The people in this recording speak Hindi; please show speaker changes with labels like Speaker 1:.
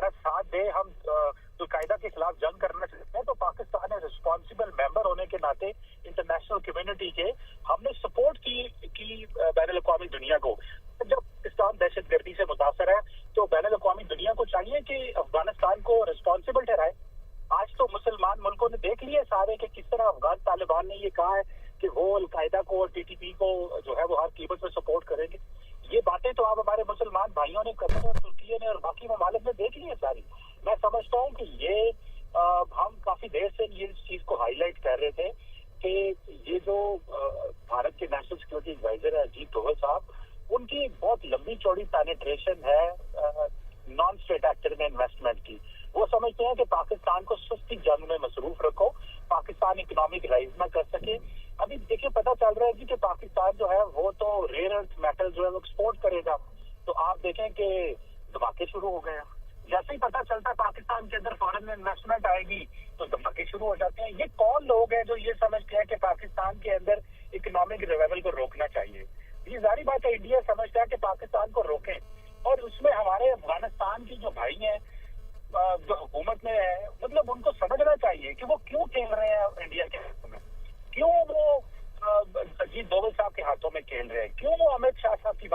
Speaker 1: हमारा साथ दे, हम अल-कायदा के खिलाफ जंग करना चाहते हैं, तो पाकिस्तान है रिस्पॉन्सिबल मेंबर होने के नाते इंटरनेशनल कम्युनिटी के हमने सपोर्ट की बैनुल-अक़वामी दुनिया को। जब पाकिस्तान दहशतगर्दी से मुतासर है, तो बैनुल-अक़वामी दुनिया को चाहिए कि अफगानिस्तान को रिस्पॉन्सिबल ठहराए। आज तो मुसलमान मुल्कों ने देख लिया सारे कि किस तरह अफगान तालिबान ने ये कहा है कि वो अल-कायदा को और टीटीपी को जो है वो हर कीमत पर सपोर्ट करेंगे। ये बातें तो आप हमारे मुसलमान भाइयों ने, कतर और तुर्की ने और बाकी ममालिक ने देख ली है सारी। मैं समझता हूँ कि ये हम काफी देर से ये इस चीज को हाईलाइट कर रहे थे कि ये जो भारत के नेशनल सिक्योरिटी एडवाइजर है अजीत डोभाल साहब, उनकी बहुत लंबी चौड़ी पेनिट्रेशन है नॉन स्टेट एक्टर में इन्वेस्टमेंट की। वो समझते हैं कि पाकिस्तान को सुस्ती जंग में मसरूफ रखो, पाकिस्तान इकोनॉमिक राइज ना कर सके। अभी देखिए पता चल रहा है कि पाकिस्तान जो है वो तो रेयर अर्थ मेटल जो है वो एक्सपोर्ट करेगा, तो आप देखें कि धमाके शुरू हो गए हैं। जैसे ही पता चलता है पाकिस्तान के अंदर फॉरेन इन्वेस्टमेंट आएगी तो धमाके शुरू हो जाते हैं। ये कौन लोग हैं जो ये समझते हैं कि पाकिस्तान के अंदर इकोनॉमिक रिवाइवल को रोकना चाहिए? ये जारी बात है, इंडिया समझता है कि पाकिस्तान को रोकें, और उसमें हमारे अफगानिस्तान के जो भाई हैं जो हुकूमत में है, मतलब उनको समझना चाहिए कि वो क्यों खेल रहे हैं इंडिया के हाथों में, क्यों वो अजीत डोभाल साहब के हाथों में खेल रहे हैं, क्यों वो अमित शाह साहब की